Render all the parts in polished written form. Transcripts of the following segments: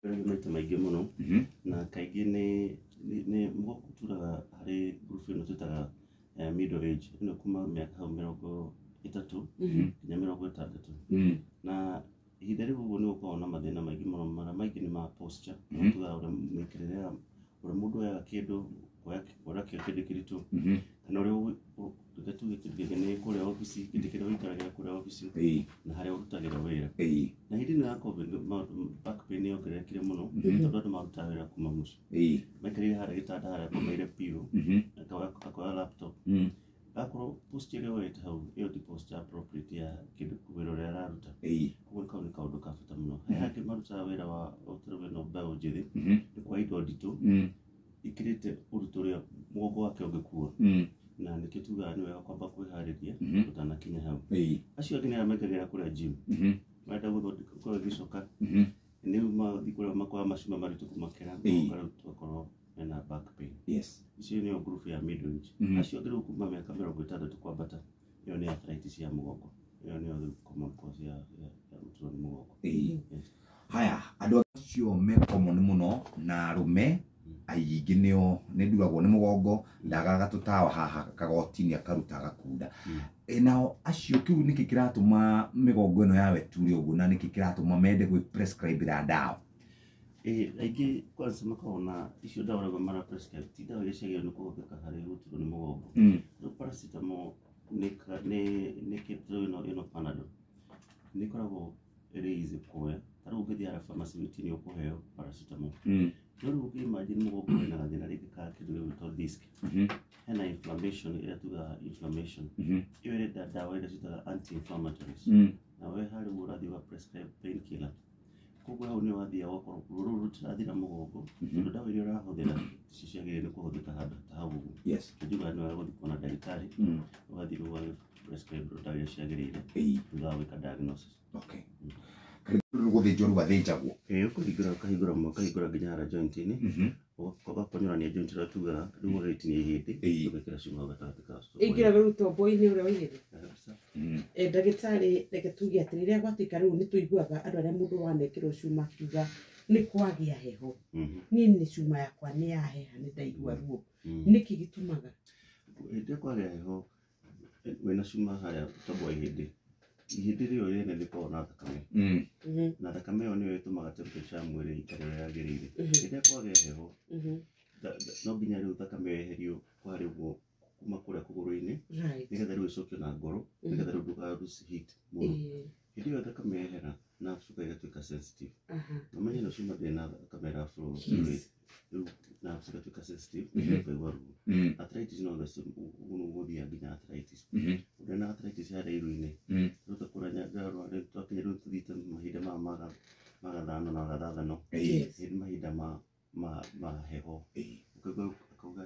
maita maingĩ mũno na kaingĩ nĩ mũgongo ũturaga harĩ group ĩno twĩtaga middle age, ĩno kuma mĩaka hau 30 nginya 60, na ihinda rĩu ũguo nĩ gũkoragwo na mathĩna maingĩ mũno, mara maingĩ nĩ ma posture, tugaga ũrĩa mĩikarĩre ũrĩa mũndũ oyaga kĩndũ, kuoya kĩndũ kĩritũ, kana ũrĩa tuge kĩndũ nĩ kũrĩa obici, kĩndũ kĩrĩa ũikaragĩra kũrĩa obici na harĩa ũrutagĩra wĩra. Na hĩndĩ ĩno ya COVID back pain nĩ yongererekire mũno tondũ andũ marutaga wĩra kuma mũciĩ, maikarĩire harĩa gĩtanda harĩa komeire piũ, akoya laptop, akorwo posture ĩrĩa woete hau ĩyo ti posture appropriate ya kĩndũ wĩra ũrĩa araruta, koguo kau nĩ kaũndũ ka bata mũno. He angĩ marutaga wĩra wa ũtarĩ mbeũ njĩthĩ, nĩ kwa indo nditũ ikĩrĩte ũritũ ũrĩa mũgongo wake ũngĩkua, na nĩkĩo tugaga nĩ wega kwamba kwĩharĩria ũtanakinya hau. Acio angĩ nĩ arĩa maingagĩra kũrĩa gym, marenda gũthondeka gĩcoka, nĩ mathiĩ kũrĩa makoya macuma maritũ kũmakĩra, ũgakorwo mena back pain. Icio nĩyo group ya middle age. Acio angĩ rĩu kuma mĩaka 60 kwambata, ĩyo nĩ arthritis ya mũgongo, ĩyo nĩyo common cause ya gũturwo nĩ mũgongo. Haya, andũ acio me common mũno na arũme aingĩ nĩo nĩ ndugagwo nĩ mũgongo, ndagaga tũtawa haha kagoti-inĩ akaruta gakunda. Nao acio kĩu nĩkĩ kĩratũma mĩgongo ĩno yawe ture ũguo, na nĩkĩ kĩratũma mende gwĩ prescribe ndawa? Aingĩ kwanza makoragwo na icio ndawa arĩa mara prescribe ti ndawa iria ciagĩrĩirwo nĩ kũhũthĩka harĩ gũturwo nĩ mũgongo. Rĩu paracetamol nĩ kĩndũ ĩno Panadol nĩ ĩkoragwo ĩrĩ easy kuoya, ta rĩu ũngĩthiĩ harĩa pharmacy wĩtinio ũkũheo paracetamol. No rĩu ũngĩimagine mũgongo wĩna gathĩna rĩngĩ ka kĩndũ gĩgwĩtwo disc, hena inflammation ĩrĩa tugaga inflammation, ĩyo ĩrenda ndawa iria twĩtaga anti-inflammatories, na we harĩ ũguo ũrathiĩ ũga prescribe pain killer. Koguo hau nĩ wathiaga ũgakorwo rũrũ rũtirathira mũgongo, tondũ ndawa iria ũrahũthĩra icio ciagĩrĩire nĩ kũhũthĩka handũ ta hau ũguo. Njugaga nĩ wega gũthiĩ kuona ndagĩtarĩ, ũgathiĩ ũga prescribe ndawa iria ciagĩrĩire thutha wa gwĩka diagnosis. Gũthĩnjwo rĩu athĩnjagwo? Ũkahingũra nginya harĩa joint-inĩ, ũgakonyũrania joint ĩrĩa tugaga, rĩu ũgagĩtinia ihĩndĩ, ũgekĩra cuma gatagatĩ ka ingĩra rĩu tombo-inĩ ũrĩa waigĩrĩra. Ndagĩtarĩ reke tuge atĩ rĩrĩa gwatuĩka rĩu nĩ tũiguaga andũ arĩa mũndũ wanekĩrwo cuma akiuga nĩ kwagĩa heho, niĩ nĩ cuma yakwa nĩ yaheha, nĩ ndaigua ruo, nĩkĩ gĩtũmaga? Hĩndĩ ĩrĩa kwagĩa heho wĩna cuma harĩa tombo wa ihĩndĩ, ihĩndĩ rĩo rĩene rĩkoragwo na thakame, na thakame ĩyo nĩyo ĩtũmaga temperature ya mwĩrĩ ĩikare ũrĩa yagĩrĩire. Hĩndĩ ĩrĩa kwagĩa heho no nginya rĩu thakame yeherio harĩ ũguo kuma kũrĩa kũgũrũ-inĩ, nĩgetha rĩu ĩcokio na ngoro, nĩgetha rĩu ndũka lose heat mũno. Hĩndĩ ĩyo thakame yehera nerves igatuĩka sensitive, na menye ĩno cuma ndĩrĩ na thakame ĩra flow rĩu nerves igatuĩka sensitive, ĩkaigua ruo. Arthritis no gũthiaga nginya arthritis. Ũrĩa na arthritis harĩa iru-inĩ, rĩu ta kũrĩa twakinya rĩu tũthiĩte mahinda maya ma gathano na gathathano, nĩ mahinda ma heho, ũkauga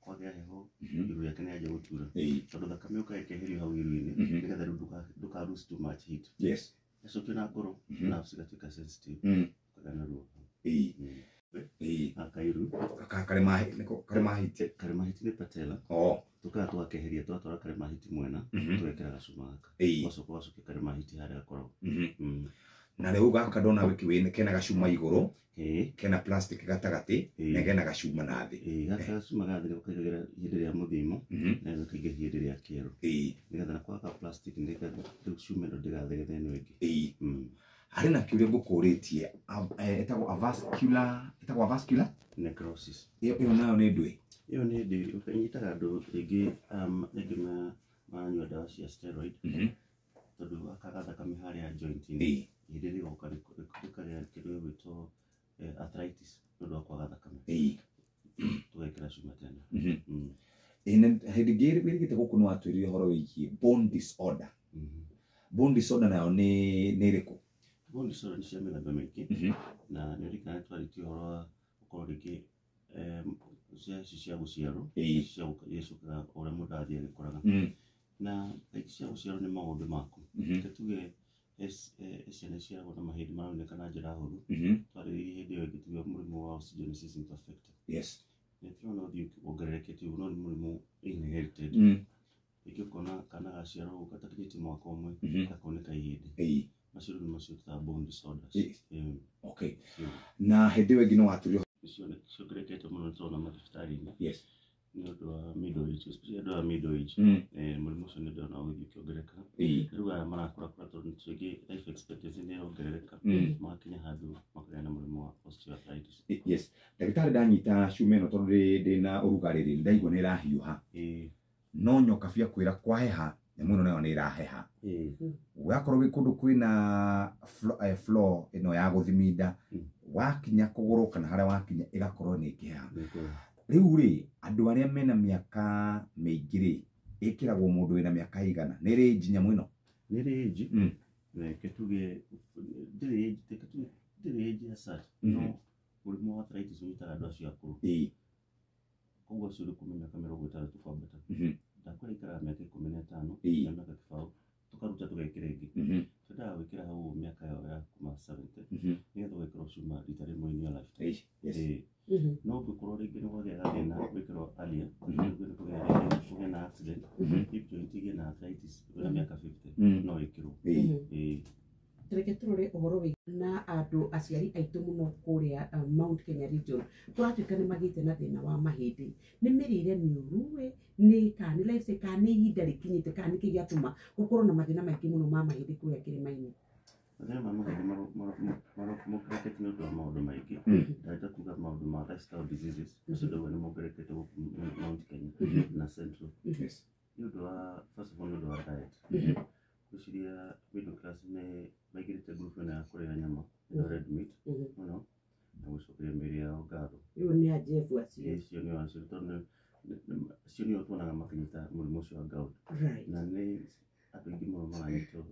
kwagĩa heho iru rĩake nĩ yanjia gũtura, tondũ thakame ũkeherio hau iru-inĩ, nĩgetha rĩu ndũka lose too much heat. Yacokio na ngoro, nerves igatuĩka sensitive, ũkagĩa na ruo. Akairu karemahiti nĩ patella, tũkaga tũgakeheria tũgatwara karemahiti mwena, tũgekĩra gacuma gaka, ũgacokia karemahiti harĩa gakoragwo. Na rĩu gaka ndona wĩkĩwĩne kena gacuma igũrũ, kena plastic gatagatĩ, na kena gacuma na thĩ. Gaka gacuma ga thĩ ũkaigagĩra ihĩndĩ rĩa mũthimo, na ũkaigĩra ihĩndĩ rĩa kĩero, nĩgetha na kwaga plastic nĩgetha rĩu cuma ĩno ndĩgathegethe ĩno ĩngĩ. Harĩ na kĩũria ngũkũrĩtie, ĩtagwo avascular necrosis. Ĩyo nayo nĩ ndwĩ? Ĩyo nĩ ndwĩ, ĩnyitaga andũ rĩngĩ maranyua ndawa cia steroid, tondũ akaga thakame harĩa joint-inĩ, ihĩndĩ rĩgoka rĩkagĩa kĩndũ gĩgwĩtwo arthritis nĩ ũndũ wa kwaga thakame, tũgekĩra cuma tena. Hĩndĩ ĩngĩ wĩrĩgĩte gũkũ nĩ watwĩrire ũhoro wĩgiĩ bone disorder. Bone disorder nayo nĩ ĩrĩkũ? Bone disorder nĩ cia mĩthemba mĩingĩ, na nĩ ũrikana twarĩtie ũhoro wa gũkorwo rĩngĩ cia gũciarwo, igĩcokaga ũrĩa mũndũ arathiĩ agĩkũraga, na kaingĩ cia gũciarwo nĩ maũndũ maku. Reke tuge ciana iciaragwo na mahĩndĩ maroneka na njĩra hũthũ, twarĩrĩirie hĩndĩ ĩyo ĩngĩ tuge mũrimũ wa osteogenesis imperfecta. Nĩ tũrona ũthiĩ wongererekete ũguo, no nĩ mũrimũ inherited. Rĩngĩ ũkona kana gaciarwo gatakinyĩtie mwaka ũmwe gakoneka ihĩndĩ, macio nĩ macio twĩtaga bone disorders. Okay. Na hĩndĩ ĩyo ĩngĩ no waturio. Icio nĩ ciongererekete mũno tũrona mathibitarĩ-inĩ. Yes. Nĩ ũndũ wa middle age, especially andũ a middle age. Mũrimũ ũcio nĩ ndĩrona ũgĩthiĩ ũkĩongerereka. Rĩu aya marakũra tondũ tũingĩ life expectancy nĩ ĩrongerereka. Magakinya handũ makagĩa na mũrimũ wa osteoarthritis. Yes. Ndagĩtarĩ ndanyita cuma ĩno tondũ ndĩna ũrugarĩ rĩ, ndaigua nĩ ĩrahiũha. No nyoka bia kwĩra kwaheha nyamũ ĩno nayo nĩ ĩraheha. Wakorwo wĩ kũndũ kwĩna floor ĩno ya gũthiminda, wakinya kũgũrũ kana harĩa wakinya ĩgakorwo nĩ ĩkĩheha. Rĩu rĩ, andũ arĩa mena mĩaka mĩingĩ rĩ, ĩkĩragwo mũndũ wĩna mĩaka igana, nĩ range nyamũ ĩno? Nĩ range. Reke tuge ndĩrĩ range ya such. No mũrimũ wa arthritis ũnyitaga andũ acio akũrũ. Koguo ũcio ũrĩ mĩaka 60 kwambata. Ndakũra ikaraga mĩaka 15 na mĩaka kĩbaũ, tũkaruta tũgekĩra ĩngĩ. Twendaga gwĩkĩra hau mĩaka yao ya kuma 70 nĩgetha ũgekĩra cuma rita rĩmwe in your lifetime. No ũngĩkorwo rĩngĩ nĩ gwagĩa gathĩna gwĩkĩrwo earlier, kũgĩa na accident, hip joint igĩe na arthritis wĩna mĩaka 50 no ĩkĩrwo. Reke tũrore ũhoro wĩgiĩ na andũ aciari aitũ mũno kũrĩa Mount Kenya region kũratuĩka nĩ magĩte na thĩna wa mahĩndĩ. Nĩ mĩrĩre mĩũru we, nĩ kana nĩ lifestyle kana nĩ ihinda rĩkinyĩte kana nĩ kĩĩ gĩatũma gũkorwo na mathĩna maingĩ mũno ma mahĩndĩ kũrĩa kĩrĩma-inĩ? Mathĩna ma mahĩndĩ mongererekete nĩ ũndũ wa maũndũ maingĩ. Ndahota kuuga maũndũ ma lifestyle diseases macio nĩ mongererekete gũkũ Mount Kenya na Central. Nĩ ũndũ wa first of all nĩ ũndũ wa diet. Gwĩciria middle class nĩ maigĩrĩte group ĩno ya kũrĩa nyama red meat mũno na gũcokeria mĩĩrĩ yao ngatho. Rĩu nĩ ajebu acio. Icio nĩ acio tondũ acio nĩo tuonaga makĩnyita mũrimũ ũcio wa gout. Na nĩ andũ aingĩ mũno maranyitwo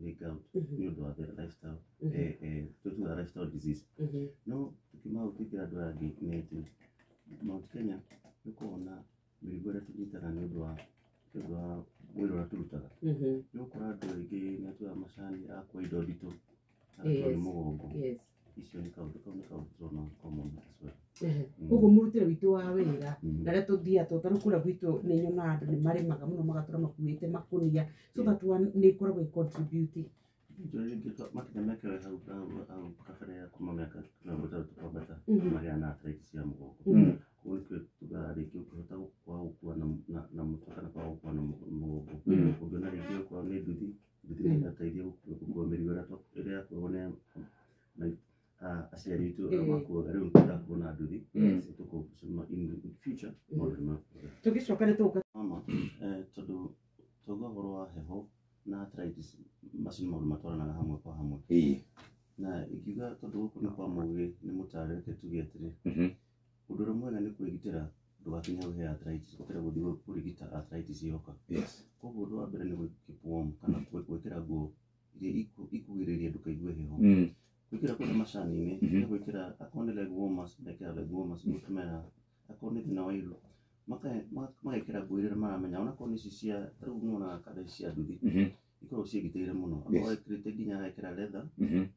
nĩ gout nĩ ũndũ wa lifestyle, tutuga lifestyle disease. No tũkĩmahutĩria andũ aya angĩ nĩ atĩ Mount Kenya nĩ kuona mĩrimũ ĩrĩa tũnyitaga nĩ ũndũ wa wĩra ũrĩa tũrutaga. Nĩ ũgũkora andũ aingĩ nĩ atuaga macani akua indo nditũ agatwarwo nĩ mũgongo. Icio nĩ kaũndũ tũrona common as well. Koguo mũrutĩre witũ wa wĩra na rĩrĩa tũthiaga tondũ kũrĩa gwitũ nĩ nyonaga andũ nĩ marĩmaga mũno magatũra makuĩte makũnia so that nĩ ikoragwo i-contribute. Makinya mekĩre hau kabere ya kuma mĩaka 60 kwambata magĩa na arthritis ya mũgongo. Koguo nĩkĩo tugaga rĩngĩ ũkĩhota gũkua na mũtwe kana kwaga gũkua na mũgongo. Ũngĩona rĩngĩ okorwo nĩ nduthi nĩ ĩrateithia gũkua mĩrigo ĩrĩa yakuagwo nĩ aciari aitũ makuaga. Rĩu nĩtwendaga kuona nduthi in future maũndũ ma tũgĩcoka nĩ tũgũka tondũ tuga ũhoro wa heho na arthritis macio nĩ maũndũ matwaranaga hamwe kwa hamwe. Na ingiuga tondũ gũkũ nĩ kwa mũgĩ nĩ mũtarĩke tuge atĩrĩ, ũndũ ũrĩa mwega nĩ kwĩgitĩra ndũgakinye hau he arthritis gũkĩra gũthiĩ kũrigita arthritis yoka. Koguo ũndũ wa mbere nĩ keep warm kana gwĩkĩra nguo iria ikugĩrĩria ndũkaigue heho. Gwĩkĩra kũrĩa macani-inĩ nĩ gwĩkĩra akorwo nĩ leg warmers mekĩra leg warmers gũtũmĩra akorwo nĩ thĩna wa iru magekĩra nguo iria maramenya onakorwo nĩ ici cia rĩu nĩwonaga kada ici cia nduthi ikoragwo ciĩgitĩire mũno. Akorwo ekĩrĩte nginya agekĩra leather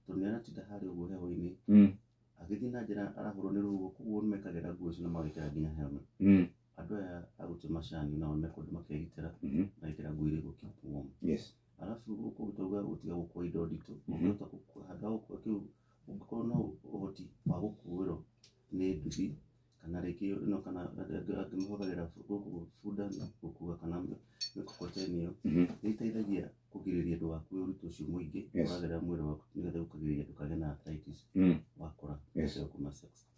tondũ nĩ aratinda harĩa ũguo heho-inĩ agĩthiĩ na njĩra arahũrwo nĩ rũhuho. Koguo nĩ mekagĩra nguo icio na magekĩra nginya helmet. Andũ aya a gũtua macani nao mekũndũ makegitĩra magekĩra nguo iria keep warm. Alafu gũkũ tũuga gũtiga gũkua indo nditũ ũngĩhota handũ ha gũkua kĩu ũngĩkorwo na ũhoti wa gũkuĩrwo nĩ nduthi kana rĩngĩ ĩno kana angĩmĩhũthagĩra gũkũ bunda gũkua kana mĩkokoteni ĩyo nĩ ĩteithagia kũgirĩrĩria ndũgakue ũritũ ũcio mũingĩ ũragera mwĩrĩ waku nĩgetha ũkagirĩrĩria ndũkagĩe na arthritis wakũra kuma sex.